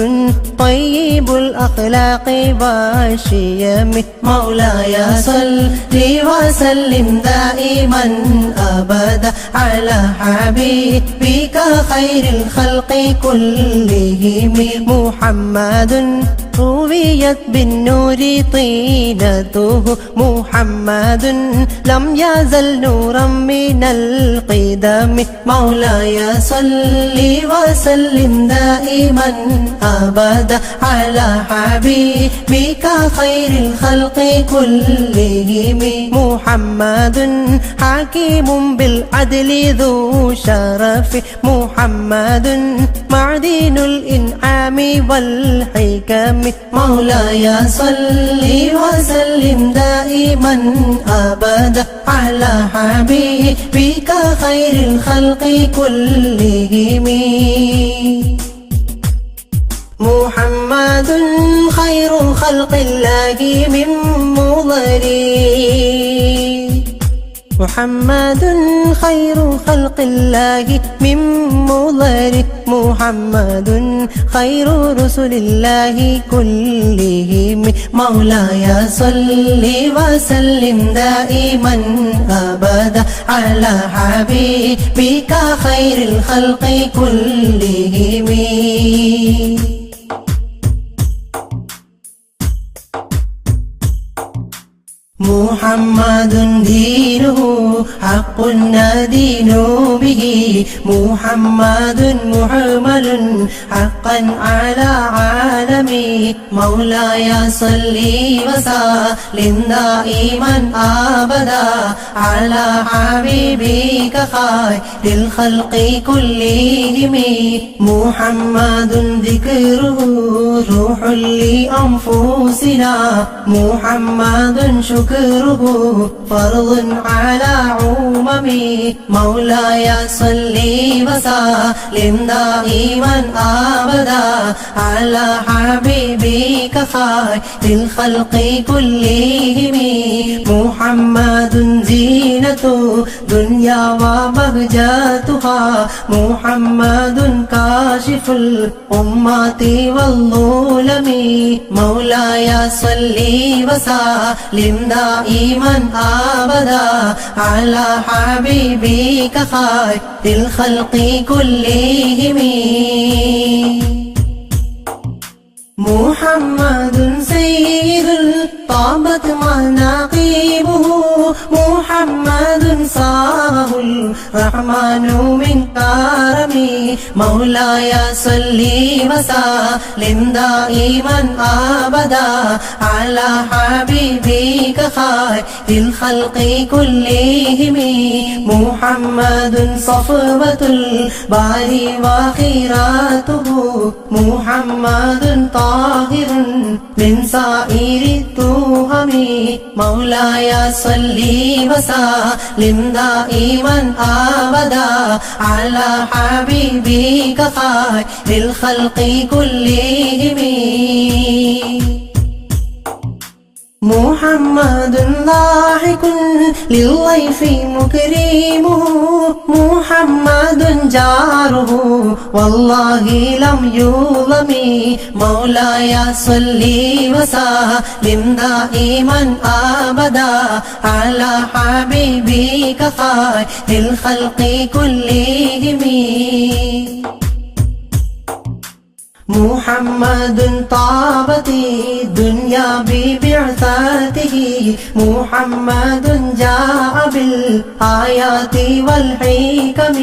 طيب الأخلاق والشيم مولاي صل وسلم دائما أبدا على حبيبك خير الخلق كلهم محمد رويت بالنور طينته محمد لم يزل نورا من القدم مولاي صل وسلم دائما أبدا على حبيبك خير الخلق كلهم محمد حكيم بالعدل ذو شرف محمد معدن الإنعام والحكم مولاي صل وسلم دائما أبدا على حبيبك خير الخلق كلهم محمد خير خلق الله من مضري محمد خير خلق الله من مضر محمد خير رسل الله كلهم مولاي صل وسلم دائما أبدا على حبيبك خير الخلق كلهم محمد دينه حق ندين به محمد محمل حقا على عالمي مولاي صل وسلم دائما أبدا على حبيبك خير الخلق كلهم محمد ذكره روح لأنفسنا محمد شكره فرض على عممي مولاي صل وسلم دائما أبدا على حبيبك خير الخلق كلهم محمد زينة دنيا وبهجتها محمد كاشف الأمة والظلم مولاي صل وسلم دائما أبدا على حبيبك خير الخلق كلهم محمد سيد طابت مناقبه محمد صاره الرحمن من كرمه مولاي صل وسلم دائما أبدا على حبيبك خير الخلق كلهم محمد صفوة الباري وخيراته محمد طاهر من سائر التهم مولاي صل وسلم دائما أبدا على حبيبك خير الخلق كلهم محمد ضاحك للضيف مكرمه محمد جاره والله لم يظلم مولاي صل وسلم دائما أبدا على حبيبك خير الخلق كلهم محمد طابت الدنيا ببعثته محمد جاء بالآيات والحكم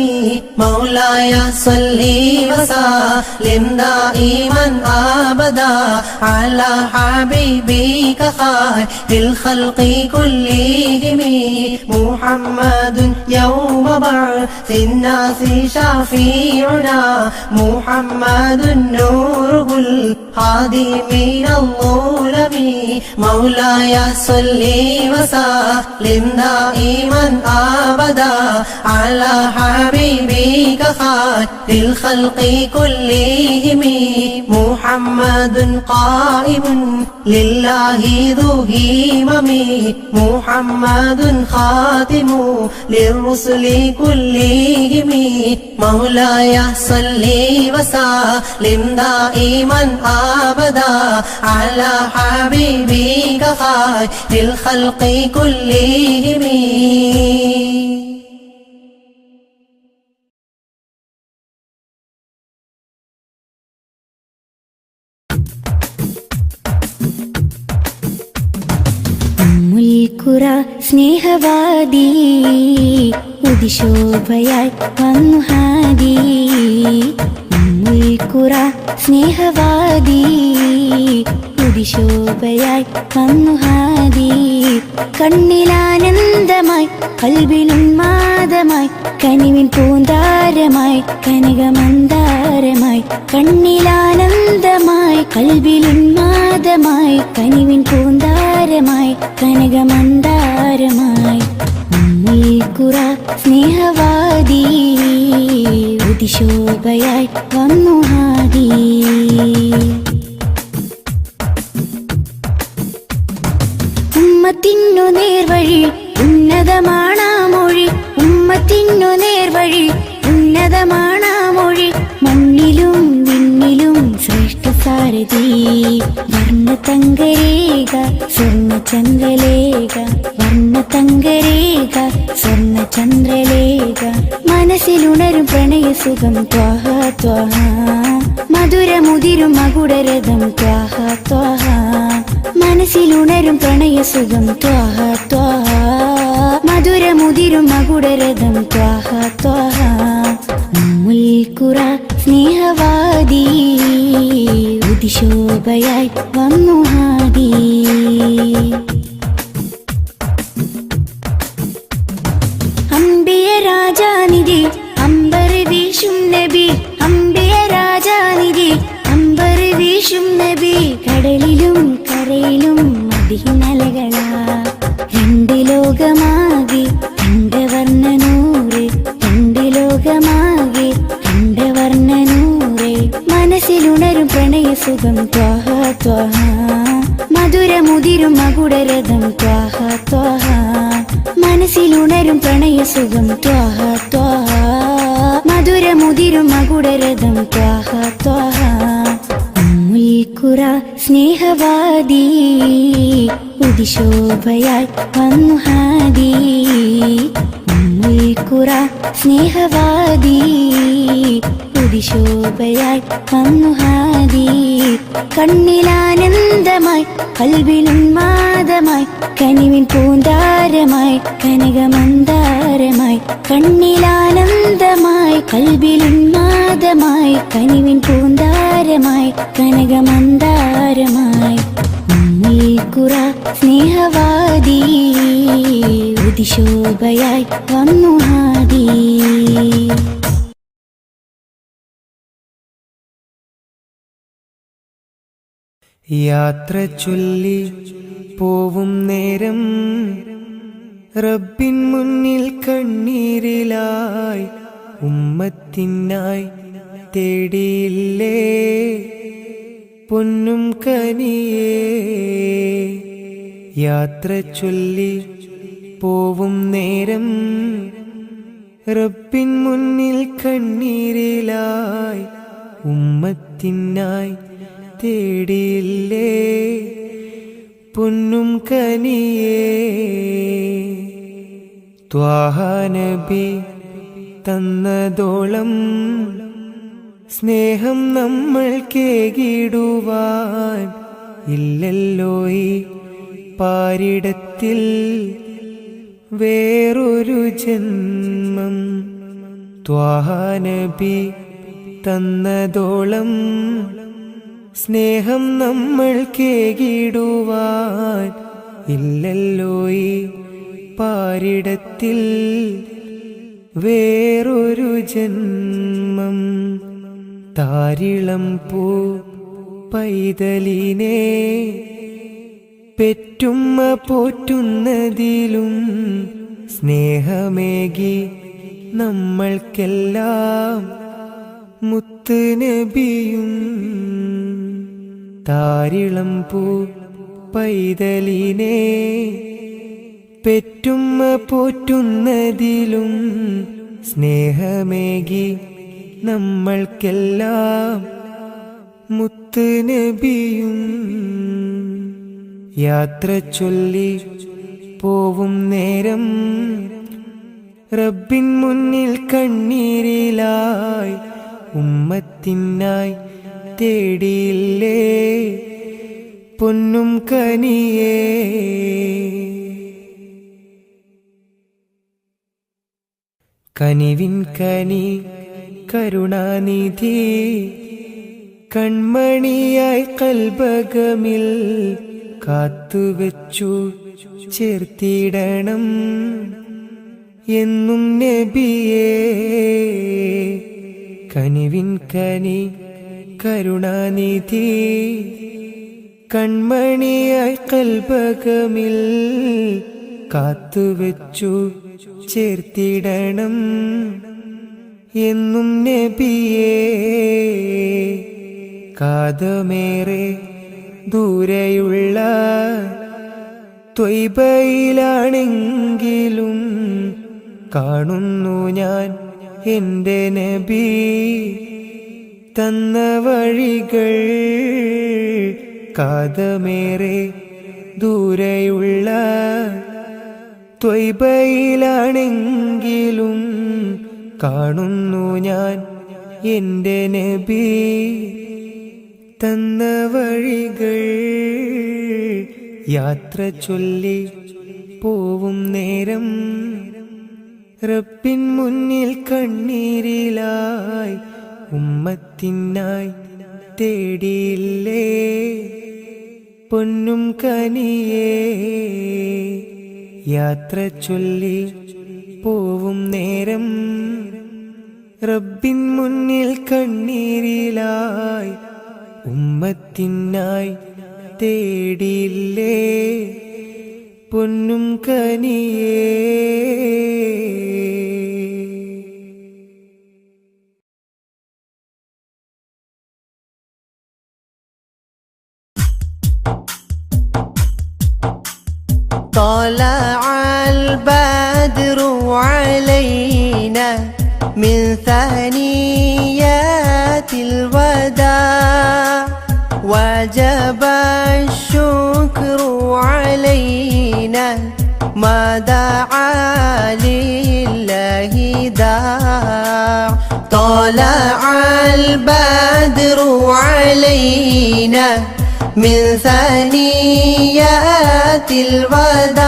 مولاي صل وسلم دائما أبدا على حبيبك خير الخلق كلهم محمد يوم بعث الناس شفيعنا محمد نوره الهادي من الظلم مولاي صل وسلم دائما أبدا على حبيبك خير الخلق كلهم محمد قائم لله ذو همم محمد خاتم للرسل كلهم مولاي صل وسلم دائما أبدا على حبيبك خير الخلق كلهم മുൽക്കുറ സ്നേഹവാദി ഉദിശോഭയായി വന്നു ഹാദി മുൽക്കുറ സ്നേഹവാദി ഉദിശോഭയായി വന്നു ഹാദി കണ്ണിലാനന്ദമായി കൽബിലുന്മാദമായി കനിവിൻ പൂന്താരമായി കനകമന്ദാരമായി കണ്ണിലാനന്ദമായി കൽബിലുന്മാദമായി കനിവിൻ പൂന്താരമായി കനകമന്ദാരമായി മുൽക്കുറ സ്നേഹവാദി ഉദിശോഭയായി വന്നു ഹാദി ഉമ്മത്തിനു നേർവഴി ഉന്നതമാണാ മൊഴി ഉമ്മത്തിനു നേർവഴി ഉന്നതമാണാ മൊഴി മണ്ണിലും വിണ്ണിലും ശ്രേഷ്ഠ സാരഥി വർണ്ണതങ്കരേഖ സ്വർണ്ണചന്ദ്രലേഖ വർണ്ണതങ്കരേഖ സ്വർണ്ണചന്ദ്രലേഖ മനസ്സിലുണരും പ്രണയസുഖം ത്വാഹ ത്വാഹ മധുരമുതിരും മകുടരഥം ത്വാഹ ത്വാഹ മനസ്സിലുണരും പ്രണയസുഖം ത്വാഹ ത്വാഹ മധുരമുതിരും മകുടരഥം ത്വാഹ ത്വാഹ മുൽക്കുറ സ്നേഹവാദി ഉദിശോഭയായി വന്നു ഹാദി അംബിയ രാജാനിധി അമ്പർ വീശും നബി അംബിയ രാജാനിധി അമ്പർ വീശും നബി കടലിലും കരയിലും മദീനലകളാ രണ്ട് ലോകമാകെ കണ്ടവർണ്ണനൂറ് രണ്ട് ലോകമാകെ കണ്ടവർണ്ണനൂറ് മനസ്സിലുണരും പ്രണയസുഖം ത്വാഹ ത്വാഹ മധുരമുതിരും മകുടരഥം ത്വാഹ ത്വാഹ മനസ്സിലുണരും പ്രണയസുഖം ത്വാഹ ത്വാഹ മധുരമുതിരും മകുടരഥം ത്വാഹ ത്വാഹ മുൽക്കുറ സ്നേഹവാദി ഉദിശോഭയായി വന്നു ഹാദി മുൽക്കുറ സ്നേഹവാദി ഉദിശോഭയായി വന്നു ഹാദി കണ്ണിലാനന്ദമായി കൽബിലുന്മാദമായി കനിവിൻ പൂന്താരമായി കനകമന്ദാരമായി കണ്ണിലാനന്ദമായി കൽബിലുന്മാദമായി കനിവിൻ പൂന്താരമായി കനകമന്ദാരമായി ഖുറ സ്നേഹവാദി ഉദിശോഭയായി വന്നു ഹാദി. യാത്ര ചൊല്ലി പോവും നേരം റബ്ബിൻ മുന്നിൽ കണ്ണീരിലായി ഉമ്മത്തിനായി തേടിയില്ലേ പൊന്നും കനിയേ. യാത്ര ചൊല്ലി പോവും നേരം റബ്ബിൻ മുന്നിൽ കണ്ണീരിലായി ഉമ്മത്തിനായി തേടിയില്ലേ പൊന്നും കനിയേ. ത്വാഹ നബി തന്നതോളം സ്നേഹം നമ്മൾ കേകിടുവാൻ ഇല്ലല്ലോ ഈ പാരിടത്തിൽ വേറൊരു ജന്മം. ത്വാഹ നബി തന്നതോളം സ്നേഹം നമ്മൾ കേകിടുവാൻ ഇല്ലല്ലോ ഈ പാരിടത്തിൽ വേറൊരു ജന്മം. താരിളം പൂ പൈതലിനെ പെറ്റുമ്മ പോറ്റുന്നതിലും സ്നേഹമേകി നമ്മൾക്കെല്ലാം മുത്ത് നബിയും. താരിളം പൂ പൈതലിനെ പെറ്റുമ്മ പോറ്റുന്നതിലും സ്നേഹമേകി നമ്മൾക്കെല്ലാം മുത്ത് നബിയും. യാത്ര ചൊല്ലി പോവും നേരം റബ്ബിൻ മുന്നിൽ കണ്ണീരിലായി ഉമ്മത്തിനായി തേടിയില്ലേ പൊന്നും കനിയേ. കനിവിൻ കനി കരുണാനിധി കൺമണിയായി കൽബകമിൽ കാത്തുവെച്ചു ചേർത്തിടണം എന്നും നബിയേ. കനിവിൻ കനി കരുണാനിധി കൺമണിയായി കൽബകമിൽ കാത്തുവെച്ചു ചേർത്തിടണം എന്നും നബിയേ. കാതമേറെ ദൂരെയുള്ള ത്വയ്ബയിലാണെങ്കിലും കാണുന്നു ഞാൻ എൻ്റെ നബി തന്ന വഴികൾ. കാതമേറെ ദൂരെയുള്ള ത്വയ്ബയിലാണെങ്കിലും കാണുന്നു ഞാൻ എൻ്റെ നബി തന്ന വഴികൾ. യാത്ര ചൊല്ലി പോവും നേരം റബ്ബിൻ മുന്നിൽ കണ്ണീരിലായി ഉമ്മത്തിനായി തേടിയില്ലേ പൊന്നും കനിയേ. യാത്ര ചൊല്ലി പോവും നേരം റബ്ബിൻ മുന്നിൽ കണ്ണീരിലായി ഉമ്മത്തിനായി തേടിയില്ലേ പൊന്നും കനിയേ. طلع البدر علينا من ثنيات الوداع وجب الشكر علينا ما دعا لله داع. طلع البدر علينا من ثنيات الوداع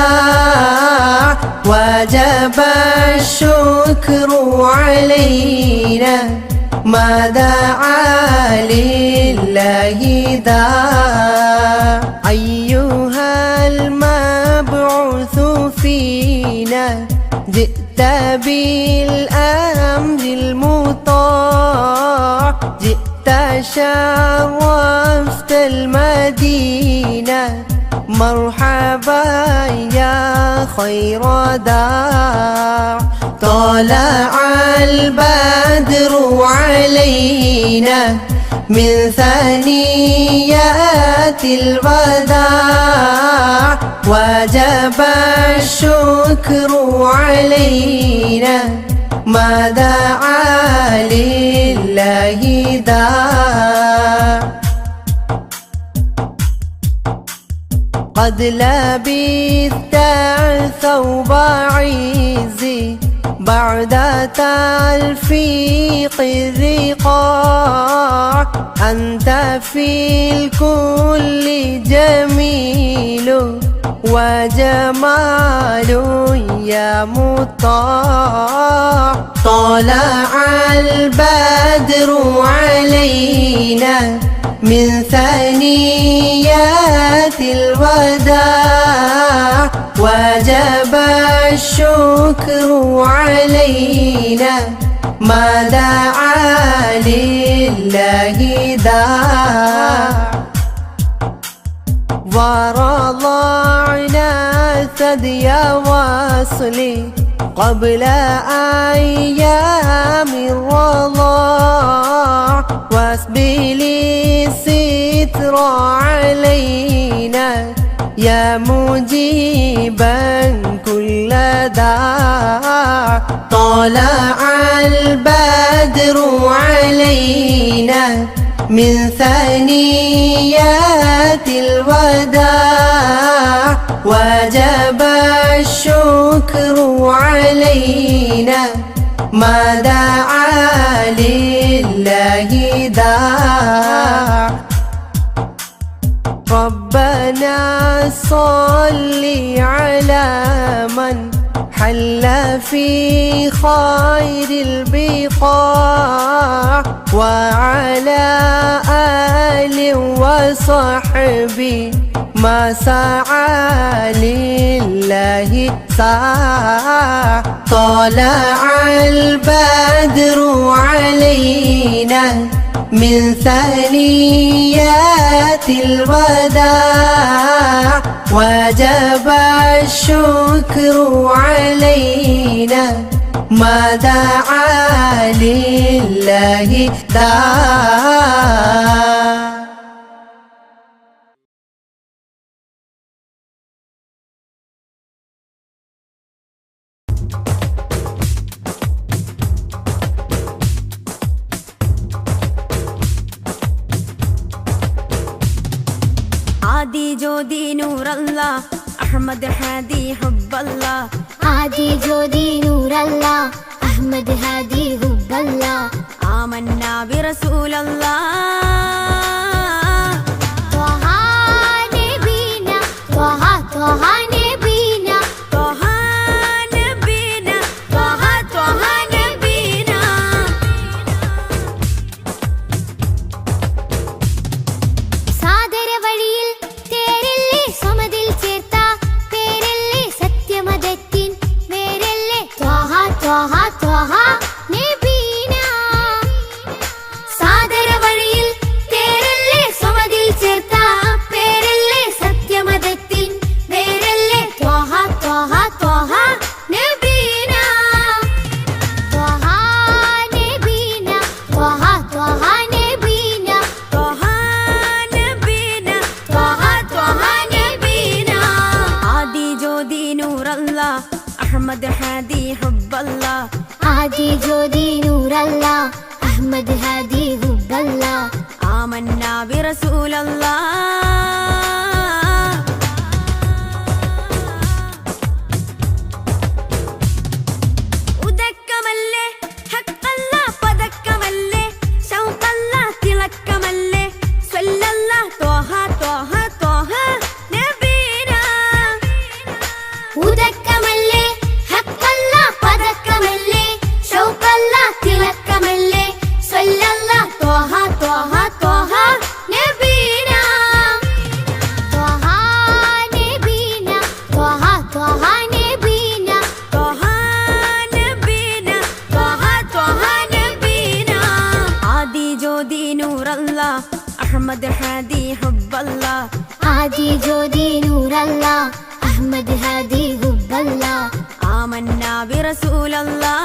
وجب الشكر علينا ما دعا لله داع أيها المبعوث فينا جئت بالأمر المطاع جئت شرفت المدينة مرحبا يا خير داع طلع البدر علينا من ثنيات الوداع وجب الشكر علينا ما دعا لله داع قد لبثت ثوب عزي بعد تلفيق الرقاع أنت في الكل جميل وجمال يا مطاع طلع البدر علينا من ثنيات الوداع وجب الشكر علينا ما دعا لله داع ورضعنا ثدي وصلي قبل أيام الرضاع واسبل الستر علينا يا مجيبا كل داع طلع البدر علينا من ثنيات الوداع وجب الشكر علينا ما دعا لله داع ربنا صل على من حل في خير البقاع وعلى آل وصحبه ما سعى لله ساع طلع البدر علينا من ثنيات الوداع وجب الشكر علينا ما دعا لله داع आदि ज्योति नूर अल्लाह अहमद हादी हुब्ब अल्लाह आदि ज्योति नूर अल्लाह अहमद हादी हुब्ब अल्लाह आमन्ना बिरसूल अल्लाह त्वहा नबीना त्वहा त्वहा नबीना त्वहा नबीना त्वहा त्वहा नबीना സാദര വഴിയിൽ തേരല്ലേ സമതിൽ ചേർത്ത പേരല്ലേ സത്യമതത്തിൻ വേരല്ലേ ത്വഹ ത്വഹ ത്വഹ നബീന സാദര വഴിയിൽ തേരല്ലേ സമതിൽ ചേർത്ത പേരല്ലേ സത്യമതത്തിൻ വേരല്ലേ ത്വഹ ത്വഹ ത്വഹ നബീന ത്വഹ നബീന ത്വഹ ത്വഹ നബീന त्वहा नबीना त्वहा त्वहा नबीना आदि ज्योति नूर अल्लाह अहमद हादी हुब्ब अल्लाह आदि ज्योति नूर अल्लाह अहमद हादी हुब्ब अल्लाह आमन्ना बिरसूल अल्लाह ഉദക്കമല്ലേ ഹക്കല്ലാ പദക്കമല്ലേ ശൗഖല്ലാ തിളക്കമല്ലേ സ്വല്ലല്ലാ ത്വഹ ത്വഹ അഹ്മദ് ഹാദി ഹുബ്ബല്ലാ ആദി ജ്യോതി നൂറല്ലാ അഹ്മദ് ഹാദി ഹുബ്ബല്ലാ ആമന്നാ ബിറസൂലല്ലാ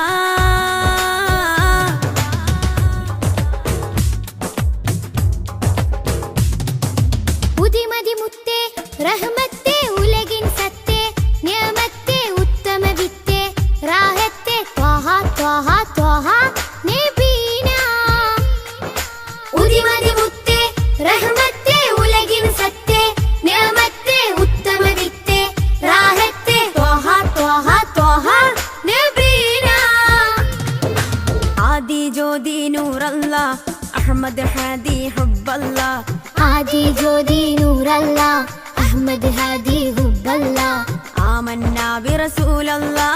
ഉദിമതി മുത്തേ റഹ്മത്തേ ഉലകിൻ സത്തേ നിയമത്തേ ഉത്തമ വിത്തേ റാഹത്തേ ത്വഹ ത്വഹ ത്വഹ നബീന ഉദിമതി മുത്തേ റഹ്മത്തേ ഉലകിൻ സത്തേ നിയമത്തേ ഉത്തമ വിത്തേ റാഹത്തേ ത്വഹ ത്വഹ ത്വഹ നബീന ആദി ജ്യോതി നൂറല്ലാ അഹ്മദ് ഹാദി ഹുബ്ബല്ലാ ആദി ജ്യോതി നൂറല്ലാ അഹ്മദ് ഹാദി ഹുബ്ബല്ലാ ആമന്നാ ബിറസൂലല്ലാ